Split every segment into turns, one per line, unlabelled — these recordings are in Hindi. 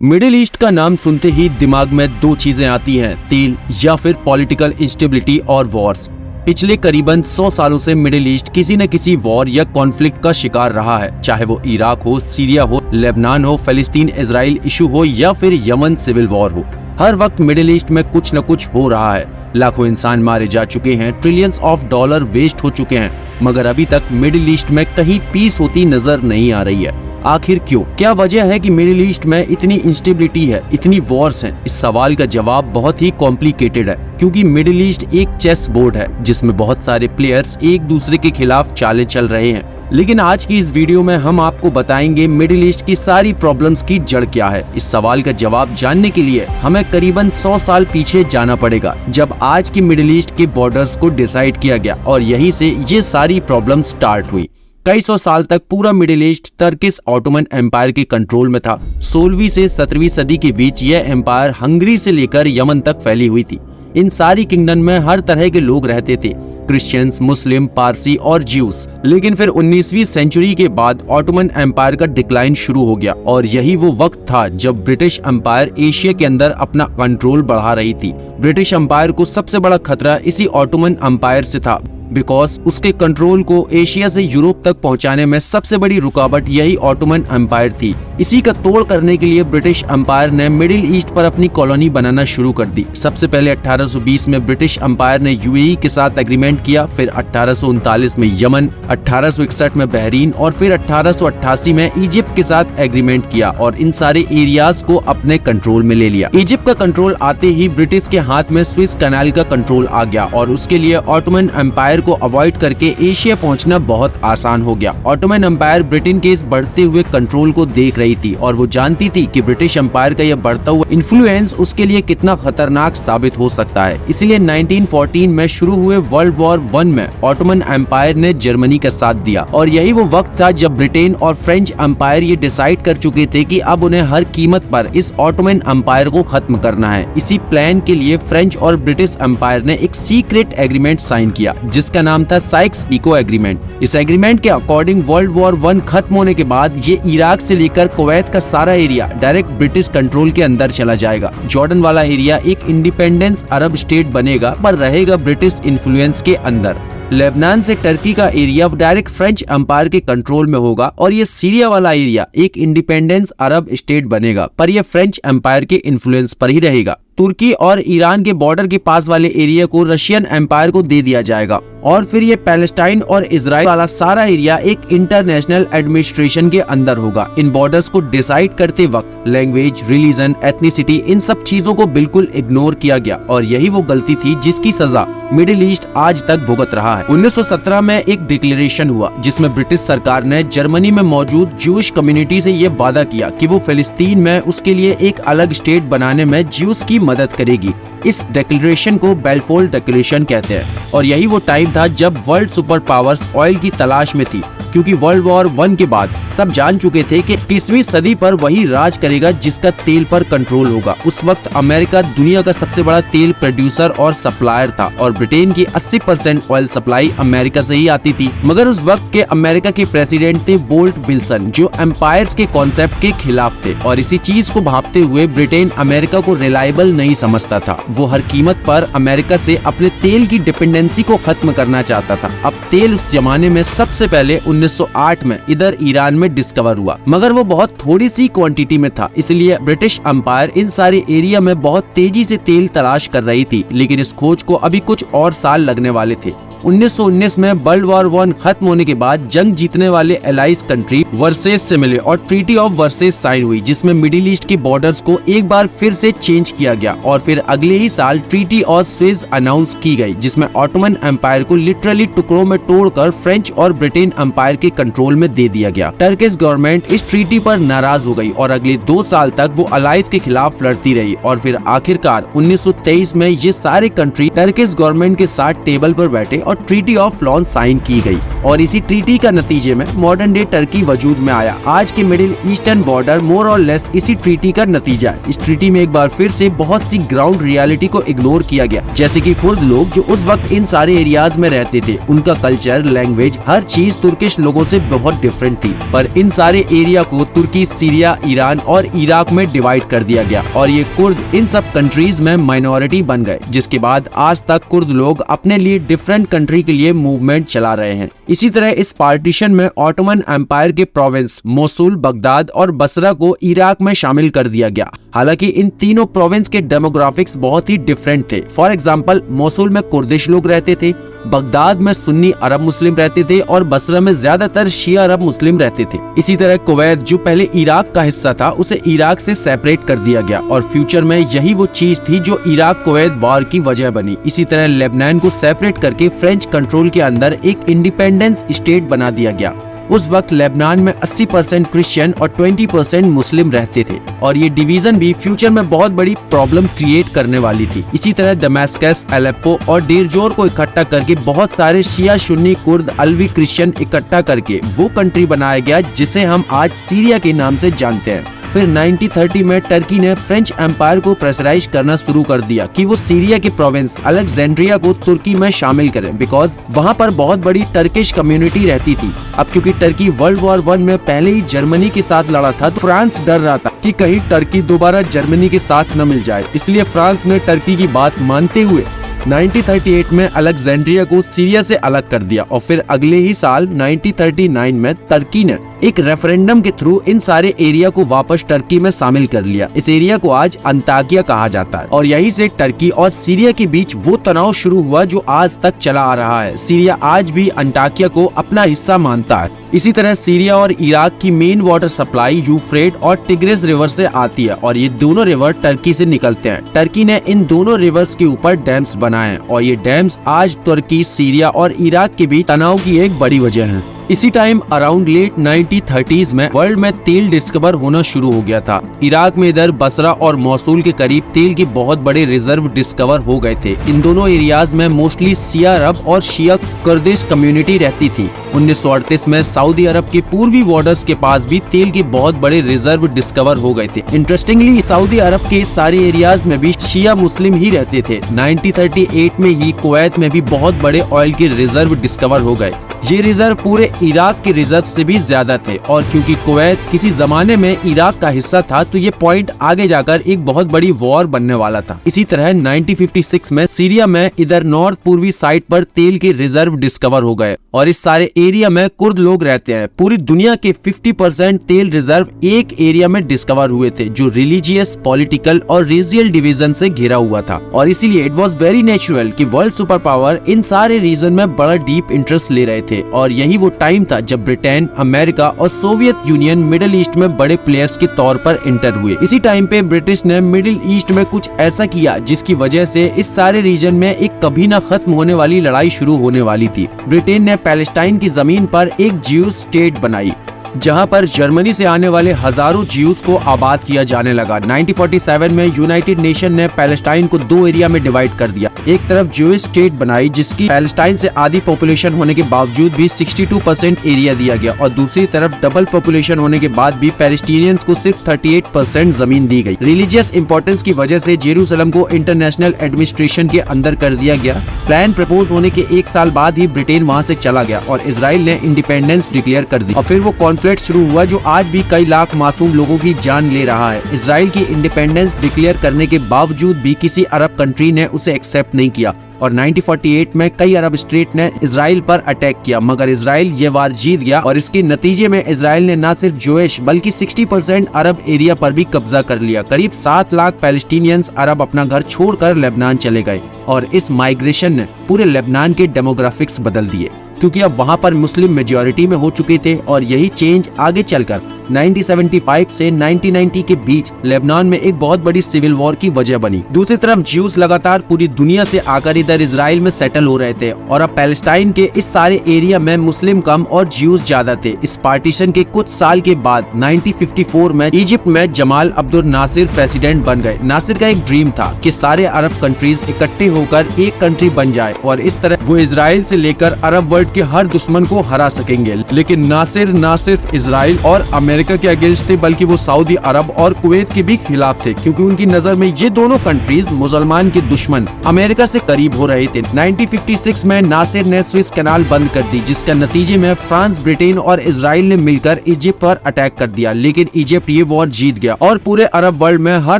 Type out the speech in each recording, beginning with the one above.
मिडिल ईस्ट का नाम सुनते ही दिमाग में दो चीजें आती हैं, तेल या फिर पॉलिटिकल इंस्टेबिलिटी और वॉर्स। पिछले करीबन 100 सालों से मिडिल ईस्ट किसी न किसी वॉर या कॉन्फ्लिक्ट का शिकार रहा है, चाहे वो इराक हो, सीरिया हो, लेबनान हो, फिलिस्तीन इजराइल इशू हो या फिर यमन सिविल वॉर हो। हर वक्त मिडिल ईस्ट में कुछ न कुछ हो रहा है। लाखों इंसान मारे जा चुके हैं, ट्रिलियंस ऑफ डॉलर वेस्ट हो चुके हैं, मगर अभी तक मिडिल ईस्ट में कहीं पीस होती नजर नहीं आ रही है। आखिर क्यों? क्या वजह है कि मिडिल ईस्ट में इतनी इंस्टेबिलिटी है, इतनी वॉर्स हैं? इस सवाल का जवाब बहुत ही कॉम्प्लिकेटेड है, क्योंकि मिडिल ईस्ट एक चेस बोर्ड है जिसमें बहुत सारे प्लेयर्स एक दूसरे के खिलाफ चालें चल रहे हैं। लेकिन आज की इस वीडियो में हम आपको बताएंगे मिडिल ईस्ट की सारी प्रॉब्लम्स की जड़ क्या है। इस सवाल का जवाब जानने के लिए हमें करीबन 100 साल पीछे जाना पड़ेगा, जब आज की मिडिल ईस्ट के बॉर्डर्स को डिसाइड किया गया और यहीं से ये सारी प्रॉब्लम स्टार्ट हुई। कई सौ साल तक पूरा Middle East Turkish Ottoman empire के कंट्रोल में था। 16वीं से 17वीं सदी के बीच यह एम्पायर हंगरी से लेकर यमन तक फैली हुई थी। इन सारी किंगडम में हर तरह के लोग रहते थे, क्रिश्चियंस, मुस्लिम, पारसी और ज्यूस। लेकिन फिर 19वीं सेंचुरी के बाद ऑटोमन एम्पायर का डिक्लाइन शुरू हो गया और यही वो वक्त था जब ब्रिटिश एम्पायर एशिया के अंदर अपना कंट्रोल बढ़ा रही थी। ब्रिटिश एम्पायर को सबसे बड़ा खतरा इसी ऑटोमन एम्पायर से था, बिकॉज उसके कंट्रोल को एशिया से यूरोप तक पहुंचाने में सबसे बड़ी रुकावट यही ऑटोमन एम्पायर थी। इसी का तोड़ करने के लिए ब्रिटिश एम्पायर ने मिडिल ईस्ट पर अपनी कॉलोनी बनाना शुरू कर दी। सबसे पहले 1820 में ब्रिटिश एम्पायर ने यूएई के साथ एग्रीमेंट किया, फिर 1839 में यमन, 1861 में बहरीन और फिर 1888 में इजिप्ट के साथ एग्रीमेंट किया और इन सारे एरियाज को अपने कंट्रोल में ले लिया। इजिप्ट का कंट्रोल आते ही ब्रिटिश के हाथ में स्विस कैनाल का कंट्रोल आ गया और उसके लिए ऑटोमन एम्पायर को अवॉइड करके एशिया पहुंचना बहुत आसान हो गया। ऑटोमन एम्पायर ब्रिटेन के इस बढ़ते हुए कंट्रोल को देख रही थी और वो जानती थी कि ब्रिटिश एम्पायर का यह बढ़ता हुआ इन्फ्लुएंस उसके लिए कितना खतरनाक साबित हो सकता है। इसलिए 1914 में शुरू हुए वर्ल्ड वॉर 1 में ऑटोमन एम्पायर ने जर्मनी का साथ दिया और यही वो वक्त था जब ब्रिटेन और फ्रेंच एम्पायर ये डिसाइड कर चुके थे कि अब उन्हें हर कीमत पर इस ऑटोमन एम्पायर को खत्म करना है। इसी प्लान के लिए फ्रेंच और ब्रिटिश एम्पायर ने एक सीक्रेट एग्रीमेंट साइन किया जिसका नाम था साइक्स-पीको एग्रीमेंट। इस एग्रीमेंट के अकॉर्डिंग वर्ल्ड वॉर 1 खत्म होने के बाद ये इराक से लेकर कुवैत का सारा एरिया डायरेक्ट ब्रिटिश कंट्रोल के अंदर चला जाएगा। जॉर्डन वाला एरिया एक इंडिपेंडेंस अरब स्टेट बनेगा पर रहेगा ब्रिटिश इन्फ्लुएंस के अंदर। लेबनान से टर्की का एरिया डायरेक्ट फ्रेंच एम्पायर के कंट्रोल में होगा और ये सीरिया वाला एरिया एक इंडिपेंडेंस अरब स्टेट बनेगा पर यह फ्रेंच एम्पायर के इन्फ्लुएंस पर ही रहेगा। तुर्की और ईरान के बॉर्डर के पास वाले एरिया को रशियन एम्पायर को दे दिया जाएगा और फिर ये पैलेस्टाइन और इजराइल वाला सारा एरिया एक इंटरनेशनल एडमिनिस्ट्रेशन के अंदर होगा। इन बॉर्डर्स को डिसाइड करते वक्त लैंग्वेज, रिलीजन, एथनिसिटी, इन सब चीजों को बिल्कुल इग्नोर किया गया और यही वो गलती थी जिसकी सजा मिडिल ईस्ट आज तक भुगत रहा है। 1917 में एक डिक्लेरेशन हुआ जिसमें ब्रिटिश सरकार ने जर्मनी में मौजूद ज्यूश कम्युनिटी से ये वादा किया कि वो फिलिस्तीन में उसके लिए एक अलग स्टेट बनाने में ज्यूस की मदद करेगी। इस डिक्लेरेशन को बेल्फोर डिक्लेरेशन कहते हैं और यही वो टाइम था जब वर्ल्ड सुपर पावर्स ऑयल की तलाश में थी, क्योंकि वर्ल्ड वॉर 1 के बाद सब जान चुके थे कि 20वीं सदी पर वही राज करेगा जिसका तेल पर कंट्रोल होगा। उस वक्त अमेरिका दुनिया का सबसे बड़ा तेल प्रोड्यूसर और सप्लायर था और ब्रिटेन की 80% ऑयल सप्लाई अमेरिका से ही आती थी। मगर उस वक्त के अमेरिका के प्रेसिडेंट थे बोल्ट विल्सन, जो एम्पायर्स के कॉन्सेप्ट के खिलाफ थे और इसी चीज को भांपते हुए ब्रिटेन अमेरिका को रिलायबल नहीं समझता था। वो हर कीमत पर अमेरिका से अपने तेल की डिपेंडेंसी को खत्म करना चाहता था। अब तेल उस जमाने में सबसे पहले 1908 में इधर ईरान में डिस्कवर हुआ, मगर वो बहुत थोड़ी सी क्वांटिटी में था, इसलिए ब्रिटिश एम्पायर इन सारे एरिया में बहुत तेजी से तेल तलाश कर रही थी। लेकिन इस खोज को अभी कुछ और साल लगने वाले थे। 1919 में वर्ल्ड वॉर 1 खत्म होने के बाद जंग जीतने वाले एलाइज कंट्री वर्सेस से मिले और ट्रीटी ऑफ वर्सेस साइन हुई, जिसमें मिडिल ईस्ट के बॉर्डर्स को एक बार फिर से चेंज किया गया और फिर अगले ही साल ट्रीटी ऑफ स्विस अनाउंस की गई, जिसमें ऑटोमन एम्पायर को लिटरली टुकड़ों में तोड़कर फ्रेंच और ब्रिटेन एम्पायर के कंट्रोल में दे दिया गया। टर्किश गवर्नमेंट इस ट्रीटी पर नाराज हो गई और अगले 2 साल तक वो अलाइज के खिलाफ लड़ती रही और फिर आखिरकार 1923 में ये सारे कंट्री टर्किश गवर्नमेंट के साथ टेबल पर बैठे और और ट्रीटी ऑफ लॉन साइन की गई और इसी ट्रीटी का नतीजे में मॉडर्न डे टर्की वजूद में आया। आज के मिडिल ईस्टर्न बॉर्डर मोर और लेस इसी ट्रीटी का नतीजा है। इस ट्रीटी में एक बार फिर से बहुत सी ग्राउंड रियलिटी को इग्नोर किया गया, जैसे कि कुर्द लोग जो उस वक्त इन सारे एरियाज में रहते थे, उनका कल्चर, लैंग्वेज, हर चीज तुर्किश लोगों से बहुत डिफरेंट थी। पर इन सारे एरिया को तुर्की, सीरिया, ईरान और इराक में डिवाइड कर दिया गया और ये कुर्द इन सब कंट्रीज में माइनॉरिटी बन गए, जिसके बाद आज तक कुर्द लोग अपने लिए डिफरेंट कंट्री के लिए मूवमेंट चला रहे हैं। इसी तरह इस पार्टीशन में ऑटोमन एम्पायर के प्रोविंस मोसुल, बगदाद और बसरा को इराक में शामिल कर दिया गया। हालांकि इन तीनों प्रोविंस के डेमोग्राफिक्स बहुत ही डिफरेंट थे। फॉर एग्जांपल, मोसुल में कुर्दिश लोग रहते थे, बगदाद में सुन्नी अरब मुस्लिम रहते थे और बसरा में ज्यादातर शिया अरब मुस्लिम रहते थे। इसी तरह कुवैत, जो पहले इराक का हिस्सा था, उसे इराक से सेपरेट कर दिया गया और फ्यूचर में यही वो चीज थी जो इराक कुवैत वॉर की वजह बनी। इसी तरह लेबनान को सेपरेट करके फ्रेंच कंट्रोल के अंदर एक इंडिपेंडेंस स्टेट बना दिया गया। उस वक्त लेबनान में 80% क्रिश्चियन और 20% मुस्लिम रहते थे और ये डिवीजन भी फ्यूचर में बहुत बड़ी प्रॉब्लम क्रिएट करने वाली थी। इसी तरह दमास्कस, अलेप्पो और डेर जोर को इकट्ठा करके बहुत सारे शिया, सुन्नी, कुर्द, अलवी क्रिश्चियन इकट्ठा करके वो कंट्री बनाया गया जिसे हम आज सीरिया के नाम से जानते हैं। फिर 1930 में टर्की ने फ्रेंच एम्पायर को प्रेशराइज करना शुरू कर दिया कि वो सीरिया के प्रोविंस अलेक्जेंड्रिया को तुर्की में शामिल करें, बिकॉज वहाँ पर बहुत बड़ी टर्किश कम्युनिटी रहती थी। अब क्योंकि टर्की वर्ल्ड वॉर 1 में पहले ही जर्मनी के साथ लड़ा था, तो फ्रांस डर रहा था कि कहीं टर्की दोबारा जर्मनी के साथ न मिल जाए, इसलिए फ्रांस ने टर्की की बात मानते हुए 1938 में अलेक्जेंड्रिया को सीरिया से अलग कर दिया और फिर अगले ही साल 1939 में टर्की ने एक रेफरेंडम के थ्रू इन सारे एरिया को वापस टर्की में शामिल कर लिया। इस एरिया को आज अंताकिया कहा जाता है और यहीं से टर्की और सीरिया के बीच वो तनाव शुरू हुआ जो आज तक चला आ रहा है। सीरिया आज भी अंताकिया को अपना हिस्सा मानता है। इसी तरह सीरिया और इराक की मेन वाटर सप्लाई यूफ्रेट और टिग्रिस रिवर से आती है और ये दोनों रिवर टर्की से निकलते हैं। टर्की ने इन दोनों रिवर्स के ऊपर डैम्स बनाए और ये डैम्स आज तुर्की, सीरिया और इराक के बीच तनाव की एक बड़ी वजह है। इसी टाइम अराउंड लेट 1930s में वर्ल्ड में तेल डिस्कवर होना शुरू हो गया था। इराक में इधर बसरा और मोसुल के करीब तेल के बहुत बड़े रिजर्व डिस्कवर हो गए थे। इन दोनों एरियाज में मोस्टली शिया अरब और शिया कुर्दिश कम्युनिटी रहती थी। 1938 में सऊदी अरब के पूर्वी बॉर्डर्स के पास भी तेल के बहुत बड़े रिजर्व डिस्कवर हो गए थे। इंटरेस्टिंगली सऊदी अरब के सारे एरियाज में भी शिया मुस्लिम ही रहते थे। 1938 में ही कुवैत में भी बहुत बड़े ऑयल के रिजर्व डिस्कवर हो गए। ये रिजर्व पूरे इराक के रिजर्व से भी ज्यादा थे और क्योंकि कुवैत किसी जमाने में इराक का हिस्सा था, तो ये पॉइंट आगे जाकर एक बहुत बड़ी वॉर बनने वाला था। इसी तरह 1956 में सीरिया में इधर नॉर्थ पूर्वी साइड पर तेल के रिजर्व डिस्कवर हो गए और इस सारे एरिया में कुर्द लोग रहते हैं। पूरी दुनिया के 50% तेल रिजर्व एक एरिया में डिस्कवर हुए थे जो रिलीजियस, पॉलिटिकल और रेशियल डिवीजन से घिरा हुआ था और इसीलिए इट वाज वेरी नेचुरल कि वर्ल्ड सुपर पावर इन सारे रीजन में बड़ा डीप इंटरेस्ट ले रहे थे और यही वो टाइम था जब ब्रिटेन, अमेरिका और सोवियत यूनियन मिडिल ईस्ट में बड़े प्लेयर्स के तौर पर एंटर हुए। इसी टाइम पे ब्रिटिश ने मिडिल ईस्ट में कुछ ऐसा किया जिसकी वजह से इस सारे रीजन में एक कभी ना खत्म होने वाली लड़ाई शुरू होने वाली थी। ब्रिटेन ने पैलेस्टाइन की जमीन पर एक ज्यूज स्टेट बनाई जहां पर जर्मनी से आने वाले हजारों ज्यूज को आबाद किया जाने लगा। 1947 में यूनाइटेड नेशन ने पैलेस्टाइन को दो एरिया में डिवाइड कर दिया। एक तरफ ज्यूइश स्टेट बनाई जिसकी पैलेस्टाइन से आधी पॉपुलेशन होने के बावजूद भी 62% एरिया दिया गया और दूसरी तरफ डबल पॉपुलेशन होने के बाद भी पैलेस्टीनियंस को सिर्फ 38% जमीन दी गई। रिलीजियस इंपॉर्टेंस की वजह से जेरूसलम को इंटरनेशनल एडमिनिस्ट्रेशन के अंदर कर दिया गया। प्लान प्रपोज होने के एक साल बाद ही ब्रिटेन वहाँ से चला गया और इसराइल ने इंडिपेंडेंस डिक्लेयर कर दी और फिर वो कॉन्फ्लिक्ट शुरू हुआ जो आज भी कई लाख मासूम लोगों की जान ले रहा है। इसराइल की इंडिपेंडेंस डिक्लेयर करने के बावजूद भी किसी अरब कंट्री ने उसे एक्सेप्ट नहीं किया और 1948 में कई अरब स्टेट ने इसराइल पर अटैक किया, मगर इसराइल ये वार जीत गया और इसके नतीजे में इसराइल ने न सिर्फ जोश बल्कि 60% अरब एरिया पर भी कब्जा कर लिया। करीब 7 लाख पैलेस्टीनियंस अरब अपना घर छोड़कर लेबनान चले गए और इस माइग्रेशन ने पूरे लेबनान के डेमोग्राफिक्स बदल दिए क्योंकि अब वहाँ पर मुस्लिम मेजॉरिटी में हो चुके थे और यही चेंज आगे चलकर 1975 से 1990 के बीच लेबनान में एक बहुत बड़ी सिविल वॉर की वजह बनी। दूसरी तरफ ज्यूज लगातार पूरी दुनिया से आकर इधर इजराइल में सेटल हो रहे थे और अब पैलेस्टाइन के इस सारे एरिया में मुस्लिम कम और ज्यूज ज्यादा थे। इस पार्टीशन के कुछ साल के बाद 1954 में इजिप्ट में जमाल अब्दुल नासिर प्रेसिडेंट बन गए। नासिर का एक ड्रीम था कि सारे अरब कंट्रीज इकट्ठे होकर एक कंट्री बन जाए और इस तरह वो इजराइल से लेकर अरब वर्ल्ड के हर दुश्मन को हरा सकेंगे। लेकिन नासिर न सिर्फ इजराइल और अमेरिका के अगेंस्ट थे बल्कि वो सऊदी अरब और कुवैत के भी खिलाफ थे, क्योंकि उनकी नजर में ये दोनों कंट्रीज मुसलमान के दुश्मन अमेरिका से करीब हो रहे थे। 1956 में नासिर ने स्विस कैनाल बंद कर दी, जिसका नतीजे में फ्रांस, ब्रिटेन और इजराइल ने मिलकर इजिप्ट पर अटैक कर दिया। लेकिन इजिप्ट ये वॉर जीत गया और पूरे अरब वर्ल्ड में हर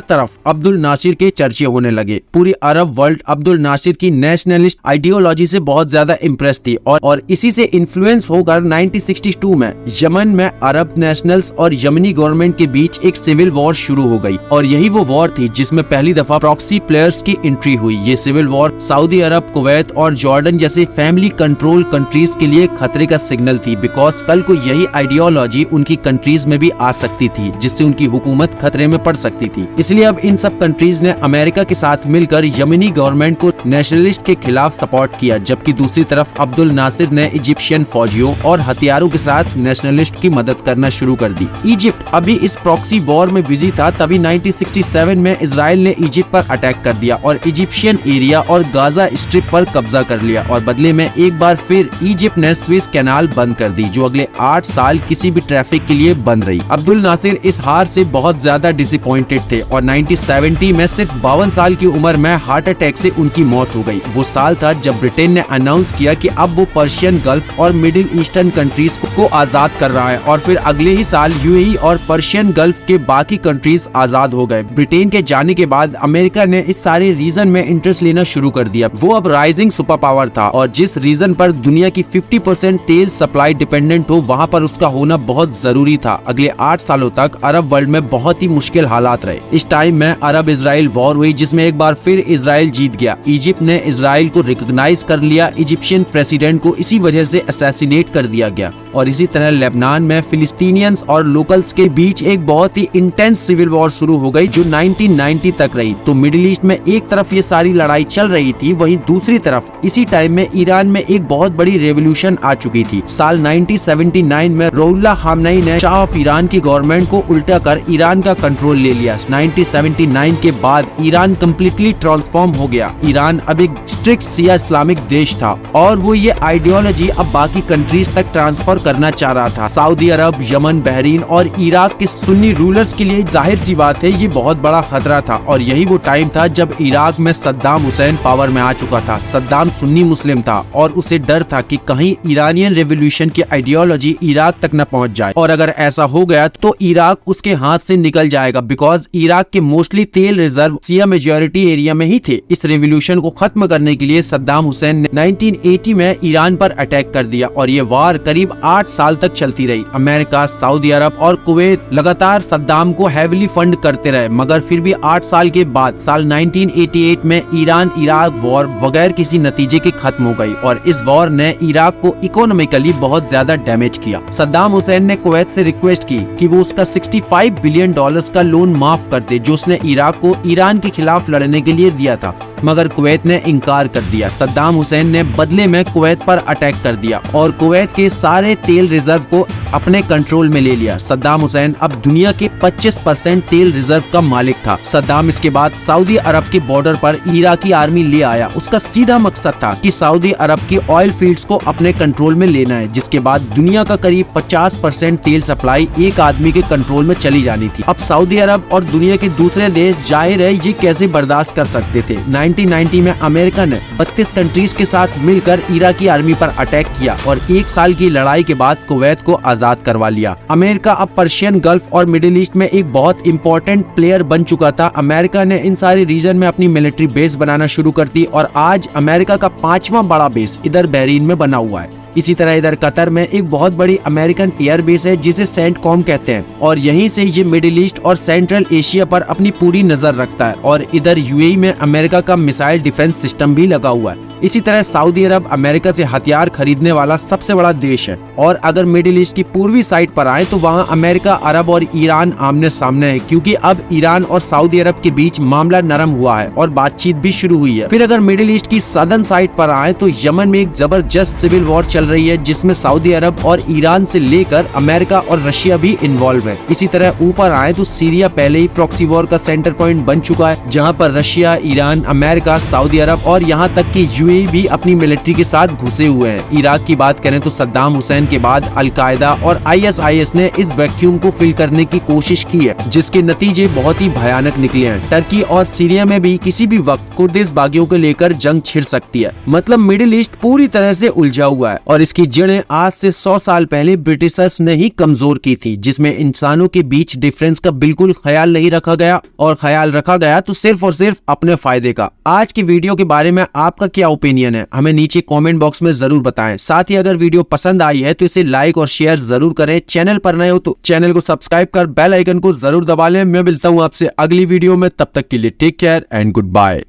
तरफ अब्दुल नासिर के चर्चे होने लगे। पूरी अरब वर्ल्ड अब्दुल नासिर की नेशनलिस्ट आइडियोलॉजी से बहुत ज्यादा इम्प्रेस थी और इसी से इन्फ्लुएंस होकर 1962 में यमन में अरब नेशनल्स और यमनी गवर्नमेंट के बीच एक सिविल वॉर शुरू हो गई और यही वो वॉर थी जिसमें पहली दफा प्रॉक्सी प्लेयर्स की एंट्री हुई। ये सिविल वॉर सऊदी अरब, कुवैत और जॉर्डन जैसे फैमिली कंट्रोल कंट्रीज के लिए खतरे का सिग्नल थी, बिकॉज कल को यही आइडियोलॉजी उनकी कंट्रीज में भी आ सकती थी, जिससे उनकी हुकूमत खतरे में पड़ सकती थी। इसलिए अब इन सब कंट्रीज ने अमेरिका के साथ मिलकर यमनी गवर्नमेंट को नेशनलिस्ट के खिलाफ सपोर्ट किया, जबकि दूसरी तरफ अब्दुल नासिर ने इजिप्शियन फौजियों और हथियारों के साथ नेशनलिस्ट की मदद करना शुरू कर दी। इजिप्ट अभी इस प्रॉक्सी वॉर में बिजी था, तभी 1967 में इजराइल ने इजिप्ट पर अटैक कर दिया और इजिप्शियन एरिया और गाजा स्ट्रिप पर कब्जा कर लिया और बदले में एक बार फिर इजिप्ट ने स्विस कैनाल बंद कर दी, जो अगले 8 साल किसी भी ट्रैफिक के लिए बंद रही। अब्दुल नासिर इस हार से बहुत ज्यादा डिसअपॉइंटेड थे और 1970 में सिर्फ 52 साल की उम्र में हार्ट अटैक से उनकी मौत हो गई। वो साल था जब ब्रिटेन ने अनाउंस किया कि अब वो पर्शियन गल्फ और मिडिल ईस्टर्न कंट्रीज को आजाद कर रहा है और फिर अगले ही साल यूएई और पर्शियन गल्फ के बाकी कंट्रीज आजाद हो गए। ब्रिटेन के जाने के बाद अमेरिका ने इस सारे रीजन में इंटरेस्ट लेना शुरू कर दिया। वो अब राइजिंग सुपर पावर था और जिस रीजन पर दुनिया की 50% तेल सप्लाई डिपेंडेंट हो, वहाँ पर उसका होना बहुत जरूरी था। अगले 8 सालों तक अरब वर्ल्ड में बहुत ही मुश्किल हालात रहे। इस टाइम में अरब इजराइल वॉर हुई, जिसमें एक बार फिर इजराइल जीत गया। इजिप्ट ने इजराइल को रिकॉग्नाइज कर लिया, इजिप्शियन प्रेसिडेंट को इसी वजह से असैसिनेट कर दिया गया और इसी तरह लेबनान में फिलिस्तीनियंस और लोकल्स के बीच एक बहुत ही इंटेंस सिविल वॉर शुरू हो गई, जो 1990 तक रही। तो मिडिल ईस्ट में एक तरफ ये सारी लड़ाई चल रही थी, वहीं दूसरी तरफ इसी टाइम में ईरान में एक बहुत बड़ी रेवोल्यूशन आ चुकी थी। साल 1979 में रुहुल्लाह खामनेई ने शाह ऑफ ईरान की गवर्नमेंट को उल्टा कर ईरान का कंट्रोल ले लिया। 1979 के बाद ईरान कम्प्लीटली ट्रांसफॉर्म हो गया। ईरान अब एक स्ट्रिक्ट शिया इस्लामिक देश था और वो ये आइडियोलॉजी अब बाकी कंट्रीज तक ट्रांसफर करना चाह रहा था। सऊदी अरब, यमन, बहरीन और इराक के सुन्नी रूलर्स के लिए जाहिर सी बात है ये बहुत बड़ा खतरा था और यही वो टाइम था जब इराक में सद्दाम हुसैन पावर में आ चुका था। सद्दाम सुन्नी मुस्लिम था और उसे डर था कि कहीं ईरानियन रेवोल्यूशन की आइडियोलॉजी इराक तक न पहुंच जाए और अगर ऐसा हो गया तो इराक उसके हाथ से निकल जाएगा, बिकॉज इराक के मोस्टली तेल रिजर्व शिया मेजॉरिटी एरिया में ही थे। इस रेवोल्यूशन को खत्म करने के लिए सद्दाम हुसैन ने 1980 में ईरान पर अटैक कर दिया और ये वार करीब 8 साल तक चलती रही। अमेरिका, सऊदी अरब और कुवैत लगातार सद्दाम को हेविली फंड करते रहे, मगर फिर भी 8 साल के बाद साल 1988 में ईरान इराक वॉर बगैर किसी नतीजे के खत्म हो गई और इस वॉर ने इराक को इकोनॉमिकली बहुत ज्यादा डैमेज किया। सद्दाम हुसैन ने कुवैत से रिक्वेस्ट की कि वो उसका $65 बिलियन का लोन माफ कर दे, जो उसने इराक को ईरान के खिलाफ लड़ने के लिए दिया था, मगर कुवैत ने इनकार कर दिया। सद्दाम हुसैन ने बदले में कुवैत पर अटैक कर दिया और कुवैत के सारे तेल रिजर्व को अपने कंट्रोल में ले लिया। सद्दाम हुसैन अब दुनिया के 25% तेल रिजर्व का मालिक था। सद्दाम इसके बाद सऊदी अरब के बॉर्डर पर इराकी आर्मी ले आया। उसका सीधा मकसद था कि सऊदी अरब की ऑयल फील्ड्स को अपने कंट्रोल में लेना है, जिसके बाद दुनिया का करीब 50% तेल सप्लाई एक आदमी के कंट्रोल में चली जानी थी। अब सऊदी अरब और दुनिया के दूसरे देश जाहिर है ये कैसे बर्दाश्त कर सकते थे। 1990 में अमेरिका ने 32 कंट्रीज के साथ मिलकर इराकी आर्मी पर अटैक किया और 1 साल की लड़ाई के बाद कुवैत को आजाद करवा लिया। अमेरिका अब पर्शियन गल्फ और मिडिल ईस्ट में एक बहुत इंपॉर्टेंट प्लेयर बन चुका था। अमेरिका ने इन सारे रीजन में अपनी मिलिट्री बेस बनाना शुरू कर दी और आज अमेरिका का 5वां बड़ा बेस इधर बहरीन में बना हुआ है। इसी तरह इधर कतर में एक बहुत बड़ी अमेरिकन एयर बेस है जिसे सेंटकॉम कहते हैं और यहीं से ये मिडिल ईस्ट और सेंट्रल एशिया पर अपनी पूरी नजर रखता है और इधर यूएई में अमेरिका का मिसाइल डिफेंस सिस्टम भी लगा हुआ है। इसी तरह सऊदी अरब अमेरिका से हथियार खरीदने वाला सबसे बड़ा देश है। और अगर मिडिल ईस्ट की पूर्वी साइड पर आए तो वहाँ अमेरिका, अरब और ईरान आमने सामने है, क्योंकि अब ईरान और सऊदी अरब के बीच मामला नरम हुआ है और बातचीत भी शुरू हुई है। फिर अगर मिडिल ईस्ट की सदर्न साइड पर आए तो यमन में एक जबरदस्त सिविल वॉर चल रही है, जिसमें सऊदी अरब और ईरान से लेकर अमेरिका और रशिया भी इन्वॉल्व है। इसी तरह ऊपर आए तो सीरिया पहले ही प्रॉक्सी वॉर का सेंटर पॉइंट बन चुका है, जहाँ पर रशिया, ईरान, अमेरिका, सऊदी अरब और यहाँ तक कि यूएई भी अपनी मिलिट्री के साथ घुसे हुए हैं। इराक की बात करें तो सद्दाम हुसैन के बाद अलकायदा और आईएसआईएस ने इस वैक्यूम को फिल करने की कोशिश की है, जिसके नतीजे बहुत ही भयानक निकले हैं। टर्की और सीरिया में भी किसी भी वक्त कुर्दिश बागियों को लेकर जंग छिड़ सकती है। मतलब मिडिल ईस्ट पूरी तरह से उलझा हुआ है और इसकी जड़ें आज से 100 साल पहले ब्रिटिशर्स ने ही कमजोर की थी, जिसमें इंसानों के बीच डिफरेंस का बिल्कुल ख्याल नहीं रखा गया, और ख्याल रखा गया तो सिर्फ और सिर्फ अपने फायदे का। आज की वीडियो के बारे में आपका क्या ओपिनियन है, हमें नीचे कमेंट बॉक्स में जरूर बताएं। साथ ही अगर वीडियो पसंद आई है तो इसे लाइक और शेयर जरूर करें। चैनल पर नए हो तो चैनल को सब्सक्राइब कर बेल आइकन को जरूर दबा लें। मैं मिलता हूं आपसे अगली वीडियो में, तब तक के लिए take care and good bye.